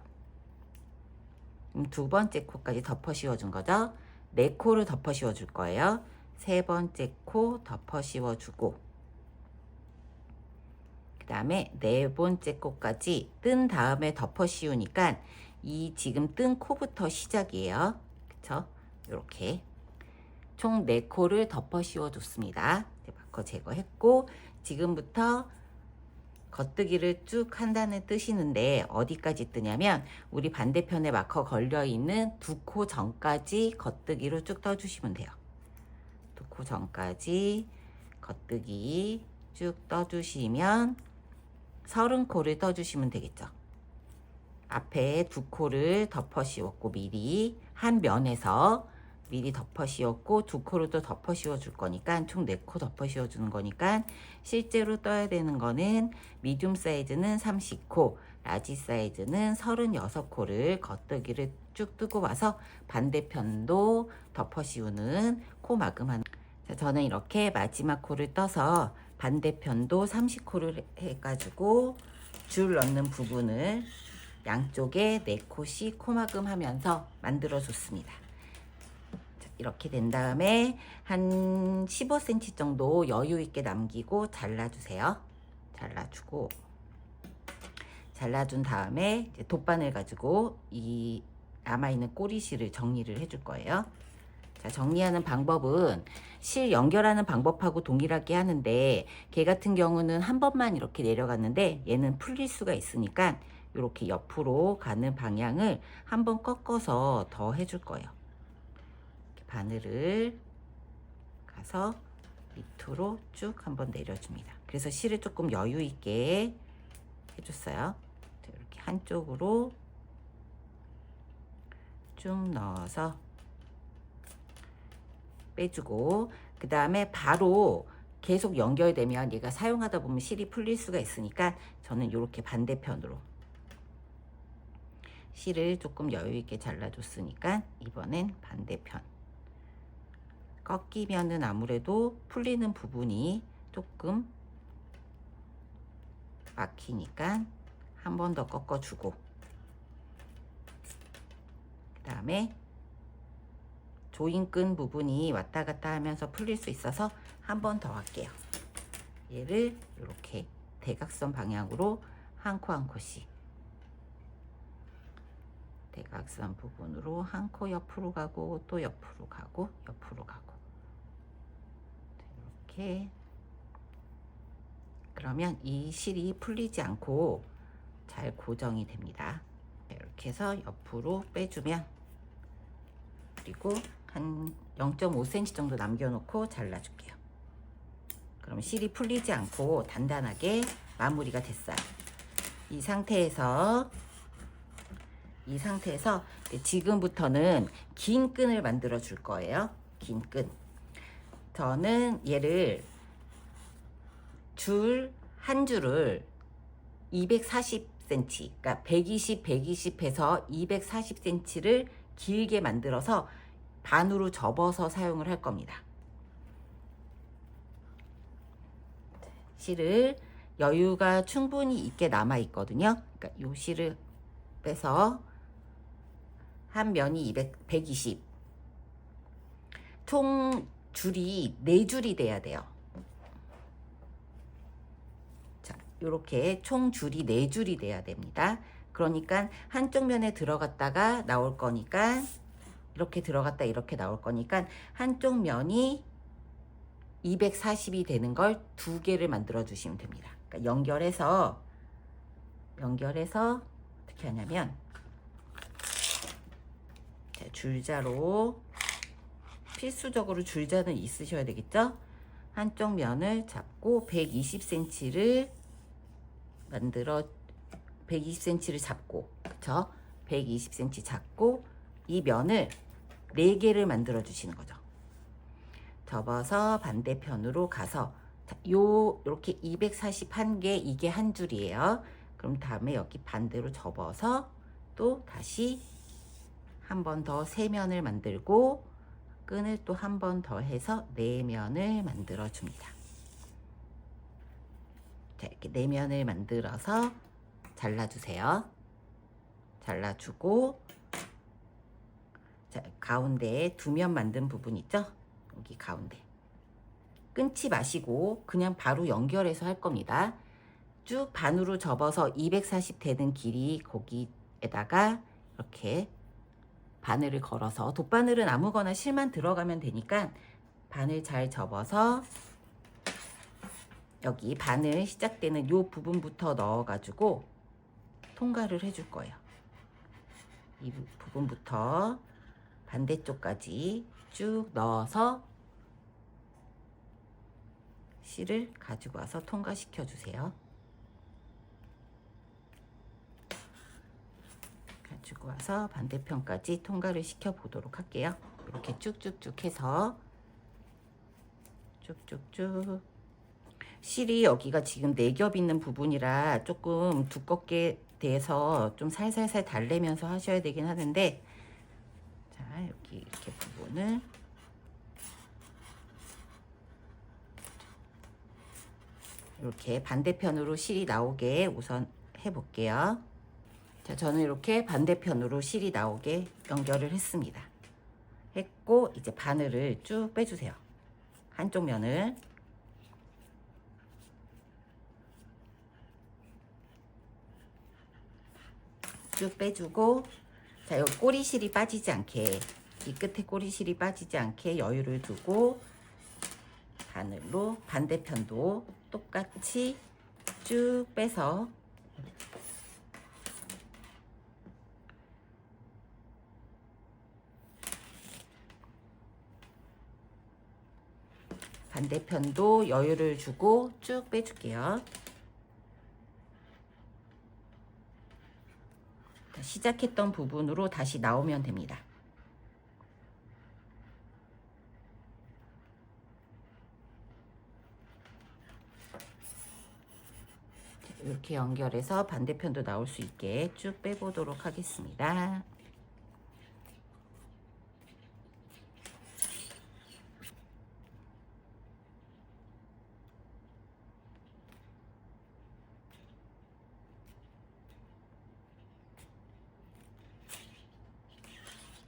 두 번째 코까지 덮어 씌워준 거죠. 네 코를 덮어 씌워줄 거예요. 세 번째 코 덮어 씌워주고, 그 다음에 네 번째 코까지 뜬 다음에 덮어 씌우니까 이 지금 뜬 코부터 시작이에요. 그쵸? 이렇게 총 4코를 덮어 씌워 줬습니다. 마커 제거했고, 지금부터 겉뜨기를 쭉 한 단에 뜨시는데 어디까지 뜨냐면 우리 반대편에 마커 걸려 있는 두 코 전까지 겉뜨기로 쭉 떠주시면 돼요. 두 코 전까지 겉뜨기 쭉 떠주시면 30코를 떠주시면 되겠죠. 앞에 두 코를 덮어 씌웠고 미리 한 면에서 미리 덮어 씌웠고 2코를 또 덮어 씌워 줄 거니까 총 4코 덮어 씌워 주는 거니까 실제로 떠야 되는 거는 미디움 사이즈는 30코, 라지 사이즈는 36코를 겉뜨기를 쭉 뜨고 와서 반대편도 덮어 씌우는 코 마금하는. 자, 저는 이렇게 마지막 코를 떠서 반대편도 30코를 해가지고 줄 넣는 부분을 양쪽에 4코씩 코마금 하면서 만들어 줬습니다. 이렇게 된 다음에 한 15cm 정도 여유 있게 남기고 잘라주세요. 잘라주고, 잘라준 다음에 이제 돗바늘 가지고 이 남아있는 꼬리실을 정리를 해줄 거예요. 자, 정리하는 방법은 실 연결하는 방법하고 동일하게 하는데, 걔 같은 경우는 한 번만 이렇게 내려갔는데 얘는 풀릴 수가 있으니까 이렇게 옆으로 가는 방향을 한번 꺾어서 더 해줄 거예요. 바늘을 가서 밑으로 쭉 한번 내려줍니다. 그래서 실을 조금 여유 있게 해줬어요. 이렇게 한쪽으로 쭉 넣어서 빼주고, 그 다음에 바로 계속 연결되면 얘가 사용하다 보면 실이 풀릴 수가 있으니까 저는 이렇게 반대편으로 실을 조금 여유 있게 잘라줬으니까 이번엔 반대편. 꺾이면은 아무래도 풀리는 부분이 조금 막히니까 한 번 더 꺾어주고, 그 다음에 조인끈 부분이 왔다 갔다 하면서 풀릴 수 있어서 한 번 더 할게요. 얘를 이렇게 대각선 방향으로 한 코 한 코씩, 대각선 부분으로 한 코 옆으로 가고 또 옆으로 가고 옆으로 가고, 이렇게. 그러면 이 실이 풀리지 않고 잘 고정이 됩니다. 이렇게 해서 옆으로 빼주면, 그리고 한 0.5cm 정도 남겨놓고 잘라줄게요. 그럼 실이 풀리지 않고 단단하게 마무리가 됐어요. 이 상태에서 지금부터는 긴 끈을 만들어 줄 거예요. 긴 끈. 저는 얘를 한 줄을 240cm, 그러니까 120 해서 240cm를 길게 만들어서 반으로 접어서 사용을 할 겁니다. 실을 여유가 충분히 있게 남아 있거든요. 그러니까 요 실을 빼서 한 면이 120, 총 줄이 4줄이 돼야 돼요. 자, 이렇게 총 줄이 4줄이 돼야 됩니다. 그러니까 한쪽 면에 들어갔다가 나올 거니까, 이렇게 들어갔다 이렇게 나올 거니까 한쪽 면이 240이 되는 걸 2개를 만들어 주시면 됩니다. 그러니까 연결해서 어떻게 하냐면, 자, 줄자로, 필수적으로 줄자는 있으셔야 되겠죠? 한쪽 면을 잡고 120cm를 만들어, 120cm를 잡고, 그쵸? 120cm 잡고 이 면을 4개를 만들어 주시는 거죠. 접어서 반대편으로 가서, 자, 요렇게 241개, 이게 한 줄이에요. 그럼 다음에 여기 반대로 접어서 또 다시 한 번 더 3면을 만들고 끈을 또 한 번 더 해서 4면을 만들어 줍니다. 자, 이렇게 4면을 만들어서 잘라주세요. 잘라주고, 자, 가운데에 2면 만든 부분 있죠? 여기 가운데 끊지 마시고 그냥 바로 연결해서 할 겁니다. 쭉 반으로 접어서 240 되는 길이 거기에다가 이렇게 바늘을 걸어서, 돗바늘은 아무거나 실만 들어가면 되니까 바늘 잘 접어서 여기 바늘 시작되는 요 부분부터 넣어가지고 통과를 해줄 거예요. 이 부분부터 반대쪽까지 쭉 넣어서 실을 가지고 와서 통과시켜 주세요. 가지고 와서 반대편까지 통과를 시켜 보도록 할게요. 이렇게 쭉쭉쭉 해서 쭉쭉쭉. 실이 여기가 지금 4겹 있는 부분이라 조금 두껍게 돼서 좀 살살살 달래면서 하셔야 되긴 하는데, 자, 여기 이렇게 부분을 이렇게 반대편으로 실이 나오게 우선 해볼게요. 자, 저는 이렇게 반대편으로 실이 나오게 연결을 했습니다. 했고 이제 바늘을 쭉 빼주세요. 한쪽 면을. 쭉 빼주고, 자, 여기 꼬리실이 빠지지 않게, 이 끝에 꼬리실이 빠지지 않게 여유를 두고 바늘로 반대편도 똑같이 쭉 빼서 반대편도 여유를 주고 쭉 빼줄게요. 시작했던 부분으로 다시 나오면 됩니다. 이렇게 연결해서 반대편도 나올 수 있게 쭉 빼보도록 하겠습니다.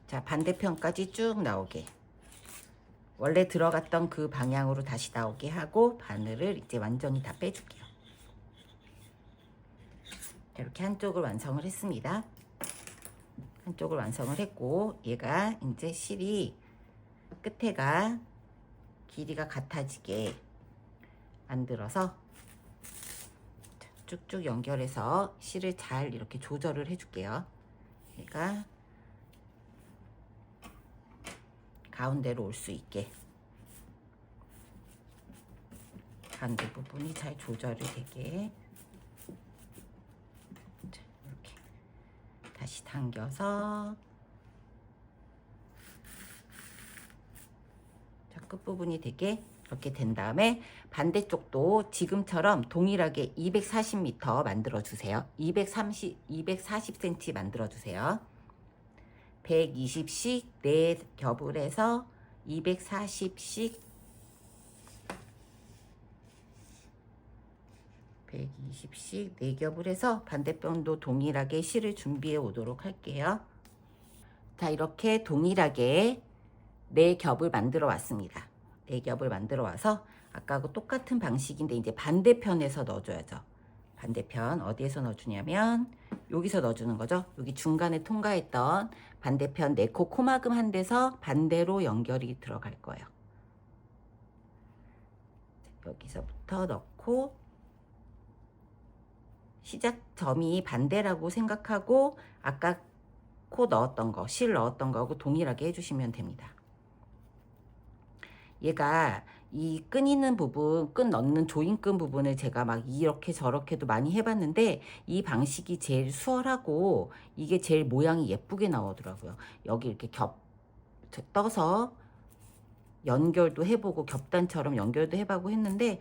자, 반대편까지 쭉 나오게, 원래 들어갔던 그 방향으로 다시 나오게 하고 바늘을 이제 완전히 다 빼줄게요. 자, 이렇게 한쪽을 완성을 했습니다. 한쪽을 완성을 했고, 얘가 이제 실이 끝에가 길이가 같아지게 만들어서 쭉쭉 연결해서 실을 잘 이렇게 조절을 해줄게요. 얘가 가운데로 올 수 있게 가운데 부분이 잘 조절이 되게. 자, 이렇게 다시 당겨서, 자, 끝부분이 되게 이렇게 된 다음에 반대쪽도 지금처럼 동일하게 240m 만들어 주세요. 240cm 만들어 주세요. 120씩 4겹을 해서 240씩 120씩 4겹을 해서 반대편도 동일하게 실을 준비해 오도록 할게요. 자, 이렇게 동일하게 4겹을 만들어 왔습니다. 4겹을 만들어 와서 아까하고 똑같은 방식인데 이제 반대편에서 넣어줘야죠. 반대편 어디에서 넣어주냐면 여기서 넣어주는 거죠. 여기 중간에 통과했던 반대편 네코 코막음 한 데서 반대로 연결이 들어갈 거예요. 여기서부터 넣고 시작점이 반대라고 생각하고 아까 코 넣었던 거, 실 넣었던 거하고 동일하게 해주시면 됩니다. 얘가 이 끈 있는 부분, 끈 넣는 조임끈 부분을 제가 막 이렇게 저렇게도 많이 해봤는데 이 방식이 제일 수월하고 이게 제일 모양이 예쁘게 나오더라고요. 여기 이렇게 떠서 연결도 해보고 겹단처럼 연결도 해보고 했는데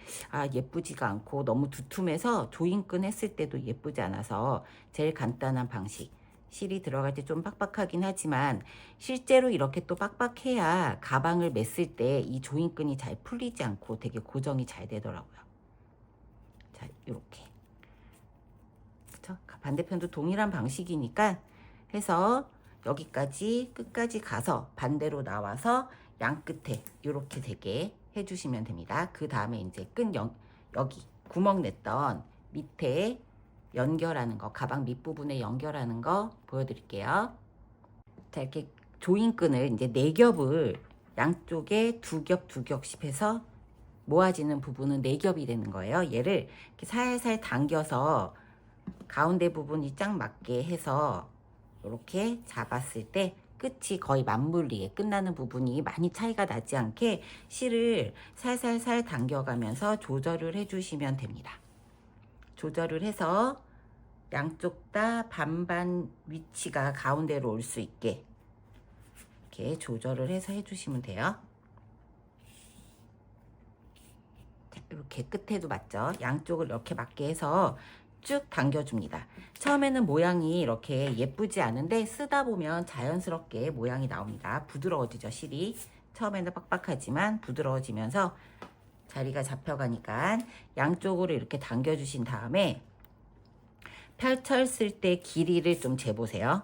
예쁘지가 않고 너무 두툼해서 조임끈 했을 때도 예쁘지 않아서 제일 간단한 방식. 실이 들어갈 때 좀 빡빡하긴 하지만 실제로 이렇게 또 빡빡해야 가방을 맸을 때 이 조임끈이 잘 풀리지 않고 되게 고정이 잘 되더라고요. 자, 이렇게. 그쵸? 반대편도 동일한 방식이니까 해서 여기까지 끝까지 가서 반대로 나와서 양 끝에 이렇게 되게 해주시면 됩니다. 그 다음에 이제 여기 구멍 냈던 밑에 연결하는 거, 가방 밑부분에 연결하는 거 보여드릴게요. 자, 이렇게 조임끈을 이제 4겹을 양쪽에 2겹 2겹씩 해서 모아지는 부분은 4겹이 되는 거예요. 얘를 이렇게 살살 당겨서 가운데 부분이 쫙 맞게 해서 이렇게 잡았을 때 끝이 거의 맞물리게 끝나는 부분이 많이 차이가 나지 않게 실을 살살살 당겨가면서 조절을 해주시면 됩니다. 조절을 해서 양쪽 다 반반 위치가 가운데로 올 수 있게 이렇게 조절을 해서 해주시면 돼요. 자, 이렇게 끝에도 맞죠? 양쪽을 이렇게 맞게 해서 쭉 당겨줍니다. 처음에는 모양이 이렇게 예쁘지 않은데 쓰다 보면 자연스럽게 모양이 나옵니다. 부드러워지죠, 실이. 처음에는 빡빡하지만 부드러워지면서 자리가 잡혀가니까 양쪽으로 이렇게 당겨주신 다음에 펼쳤을 때 길이를 좀 재보세요.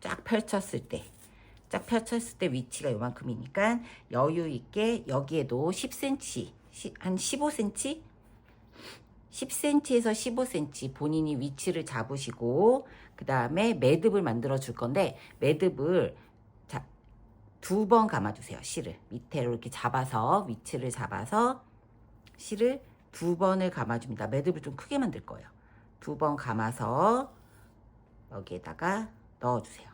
쫙 펼쳤을 때 위치가 요만큼이니까 여유 있게 여기에도 10cm, 한 15cm? 10cm에서 15cm 본인이 위치를 잡으시고 그 다음에 매듭을 만들어 줄 건데 매듭을 자, 2번 감아주세요. 실을 밑에로 이렇게 잡아서 위치를 잡아서 실을 2번을 감아줍니다. 매듭을 좀 크게 만들 거예요. 2번 감아서 여기에다가 넣어주세요.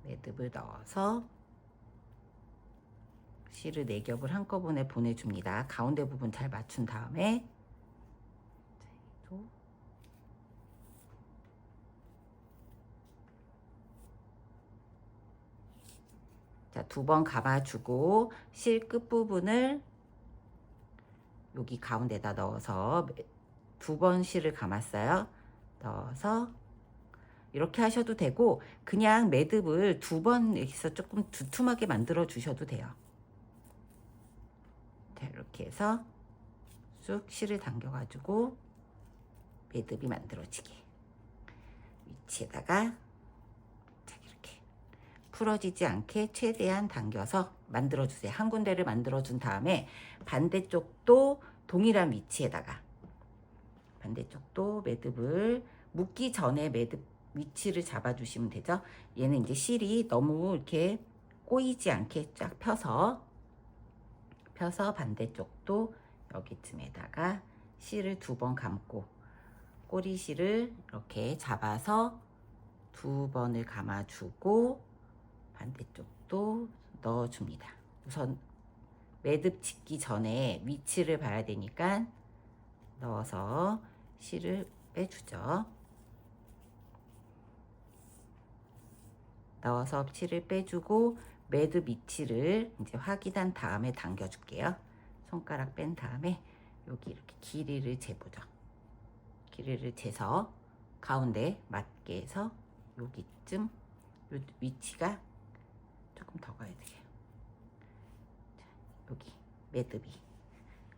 매듭을 넣어서 실을 4겹을 한꺼번에 보내줍니다. 가운데 부분 잘 맞춘 다음에 자, 2번 감아주고 실 끝부분을 여기 가운데다 넣어서 2번 실을 감았어요. 넣어서 이렇게 하셔도 되고 그냥 매듭을 2번 여기서 조금 두툼하게 만들어 주셔도 돼요. 자, 이렇게 해서 쑥 실을 당겨 가지고 매듭이 만들어지게 위치에다가 자, 이렇게 풀어지지 않게 최대한 당겨서 만들어 주세요. 한 군데를 만들어 준 다음에 반대쪽도 동일한 위치에다가 반대쪽도 매듭을 묶기 전에 매듭 위치를 잡아 주시면 되죠. 얘는 이제 실이 너무 이렇게 꼬이지 않게 쫙 펴서 반대쪽도 여기쯤에다가 실을 2번 감고 꼬리실을 이렇게 잡아서 2번을 감아주고 반대쪽도 넣어줍니다. 우선 매듭 짓기 전에 위치를 봐야 되니까 넣어서 실을 빼주죠. 넣어서 실을 빼주고 매듭 위치를 이제 확인한 다음에 당겨줄게요. 손가락 뺀 다음에 여기 이렇게 길이를 재보죠. 길이를 재서 가운데 맞게 해서 여기쯤 요 위치가 조금 더 가야 돼요. 자, 여기 매듭이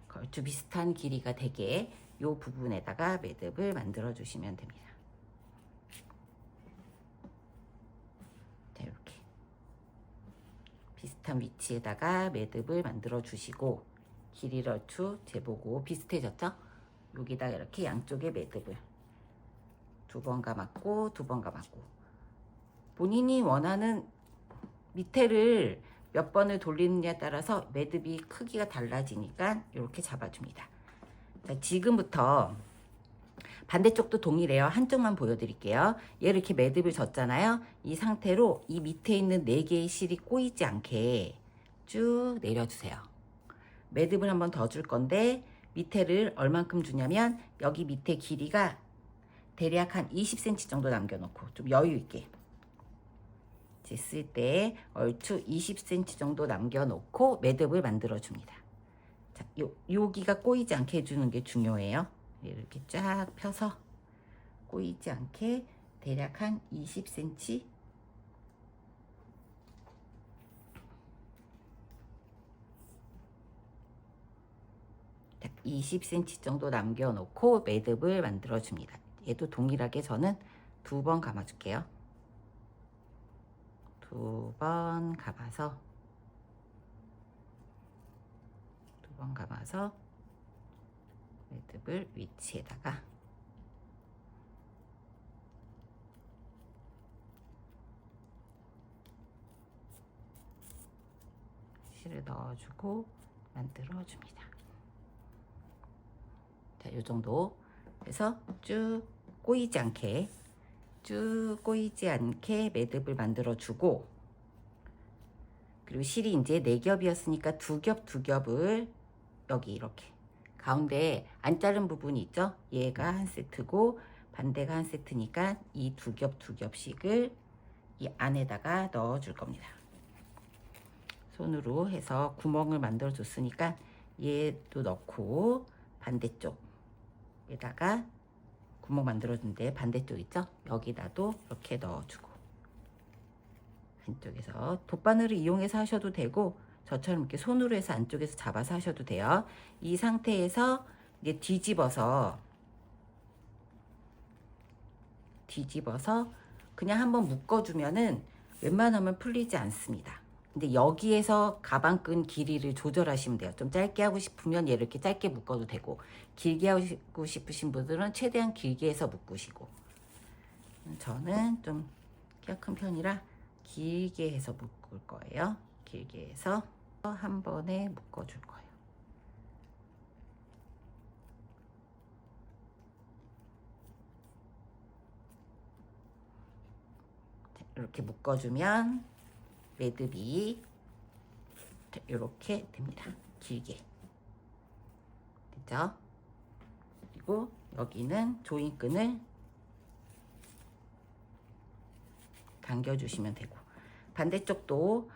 걸쭉 비슷한 길이가 되게 이 부분에다가 매듭을 만들어 주시면 됩니다. 자, 이렇게 비슷한 위치에다가 매듭을 만들어 주시고 길이를 얼추 재보고 비슷해졌죠? 여기다 이렇게 양쪽에 매듭을 2번 감았고 2번 감았고 본인이 원하는 밑에를 몇 번을 돌리느냐에 따라서 매듭이 크기가 달라지니까 이렇게 잡아줍니다. 자, 지금부터 반대쪽도 동일해요. 한쪽만 보여드릴게요. 얘를 이렇게 매듭을 졌잖아요. 이 상태로 이 밑에 있는 4개의 실이 꼬이지 않게 쭉 내려주세요. 매듭을 한번 더 줄 건데 밑에를 얼만큼 주냐면 여기 밑에 길이가 대략 한 20cm 정도 남겨놓고 좀 여유 있게 쓸 때 얼추 20cm 정도 남겨놓고 매듭을 만들어 줍니다. 자, 여기가 꼬이지 않게 해주는 게 중요해요. 이렇게 쫙 펴서 꼬이지 않게 대략 한 20cm 20cm 정도 남겨놓고 매듭을 만들어 줍니다. 얘도 동일하게 저는 2번 감아줄게요. 2번 감아서 매듭을 위치에다가 실을 넣어주고 만들어줍니다. 자, 요 정도 해서 쭉 꼬이지 않게 매듭을 만들어주고 그리고 실이 이제 4겹이었으니까 2겹을 여기 이렇게 가운데 안 자른 부분이 있죠? 얘가 한 세트고 반대가 한 세트니까 이 2겹씩을 이 안에다가 넣어 줄 겁니다. 손으로 해서 구멍을 만들어 줬으니까 얘도 넣고 반대쪽에다가 구멍 만들어 준데 반대쪽 있죠? 여기다도 이렇게 넣어주고 안쪽에서 돗바늘을 이용해서 하셔도 되고 저처럼 이렇게 손으로 해서 안쪽에서 잡아서 하셔도 돼요. 이 상태에서 이제 뒤집어서 그냥 한번 묶어주면은 웬만하면 풀리지 않습니다. 근데 여기에서 가방끈 길이를 조절하시면 돼요. 좀 짧게 하고 싶으면 얘를 이렇게 짧게 묶어도 되고 길게 하고 싶으신 분들은 최대한 길게 해서 묶으시고 저는 좀 키가 큰 편이라 길게 해서 묶을 거예요. 길게 해서 한 번에 묶어줄 거예요. 이렇게 묶어주면 매듭이 이렇게 됩니다. 길게 됐죠? 그리고 여기는 조인끈을 당겨주시면 되고 반대쪽도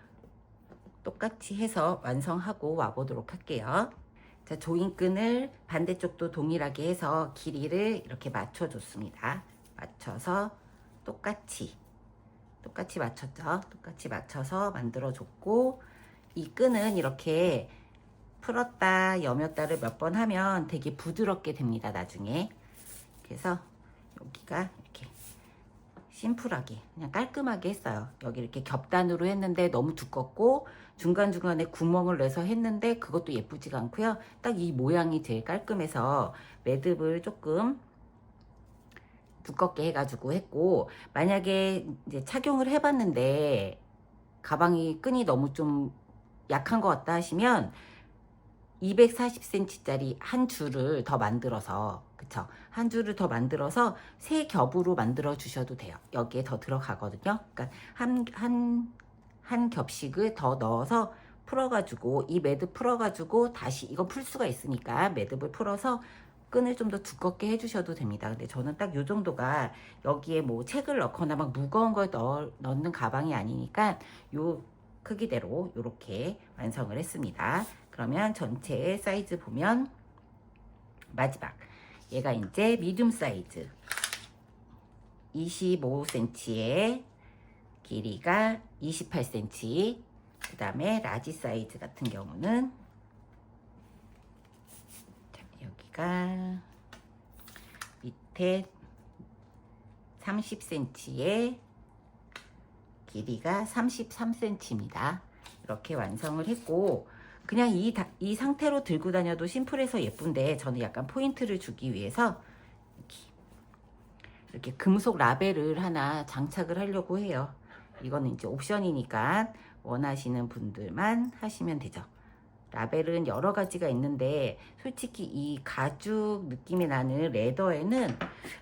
똑같이 해서 완성하고 와보도록 할게요. 자, 조인끈을 반대쪽도 동일하게 해서 길이를 이렇게 맞춰줬습니다. 맞춰서 똑같이 맞췄죠. 똑같이 맞춰서 만들어줬고 이 끈은 이렇게 풀었다 여몄다를 몇 번 하면 되게 부드럽게 됩니다. 나중에. 그래서 여기가 이렇게 심플하게 그냥 깔끔하게 했어요. 여기 이렇게 겹단으로 했는데 너무 두껍고 중간중간에 구멍을 내서 했는데 그것도 예쁘지가 않고요. 딱 이 모양이 제일 깔끔해서 매듭을 조금 두껍게 해가지고 했고 만약에 이제 착용을 해봤는데 가방이 끈이 너무 좀 약한 것 같다 하시면 240cm짜리 한 줄을 더 만들어서 그쵸? 한 줄을 더 만들어서 세 겹으로 만들어 주셔도 돼요. 여기에 더 들어가거든요. 그러니까 한 겹씩을 더 넣어서 풀어가지고 이 매듭 풀어가지고 다시 이거 풀 수가 있으니까 매듭을 풀어서 끈을 좀 더 두껍게 해주셔도 됩니다. 근데 저는 딱 요 정도가 여기에 뭐 책을 넣거나 막 무거운 걸 넣는 가방이 아니니까 요 크기대로 이렇게 완성을 했습니다. 그러면 전체 사이즈 보면 마지막 얘가 이제 미디움 사이즈 25cm에 길이가 28cm 그 다음에 라지 사이즈 같은 경우는 여기가 밑에 30cm에 길이가 33cm입니다. 이렇게 완성을 했고 그냥 이 상태로 들고 다녀도 심플해서 예쁜데 저는 약간 포인트를 주기 위해서 이렇게 금속 라벨을 하나 장착을 하려고 해요. 이거는 이제 옵션이니까 원하시는 분들만 하시면 되죠. 라벨은 여러 가지가 있는데 솔직히 이 가죽 느낌이 나는 레더에는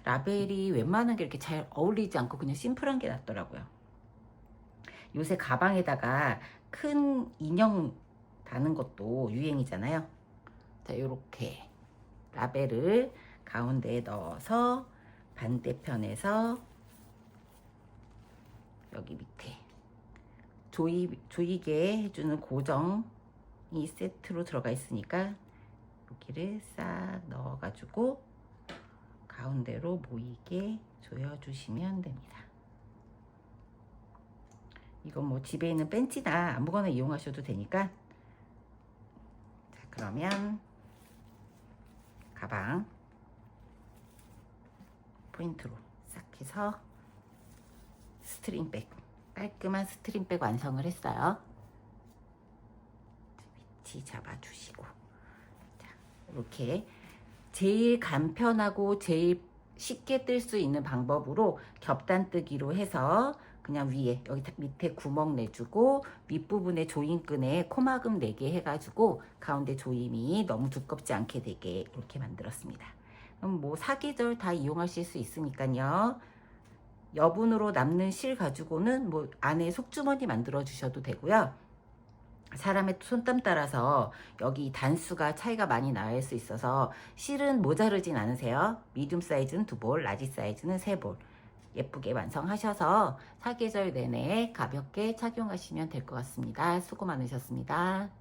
라벨이 웬만한 게 이렇게 잘 어울리지 않고 그냥 심플한 게 낫더라고요. 요새 가방에다가 큰 인형 다는 것도 유행이잖아요. 자, 요렇게 라벨을 가운데에 넣어서 반대편에서 여기 밑에 조이게 해주는 고정이 세트로 들어가 있으니까 여기를 싹 넣어가지고 가운데로 모이게 조여주시면 됩니다. 이건 뭐 집에 있는 벤치나 아무거나 이용하셔도 되니까. 자, 그러면 가방 포인트로 싹 해서 스트링백, 깔끔한 스트링백 완성을 했어요. 위치 잡아주시고 자, 이렇게 제일 간편하고 제일 쉽게 뜰 수 있는 방법으로 겹단뜨기로 해서 그냥 위에 여기 밑에 구멍 내주고 윗부분에 조임끈에 코막음 4개 해가지고 가운데 조임이 너무 두껍지 않게 되게 이렇게 만들었습니다. 그럼 뭐 사계절 다 이용하실 수 있으니까요. 여분으로 남는 실 가지고는 뭐 안에 속주머니 만들어 주셔도 되고요. 사람의 손땀 따라서 여기 단수가 차이가 많이 날 수 있어서 실은 모자르진 않으세요. 미디움 사이즈는 2볼, 라지 사이즈는 3볼 예쁘게 완성하셔서 사계절 내내 가볍게 착용하시면 될 것 같습니다. 수고 많으셨습니다.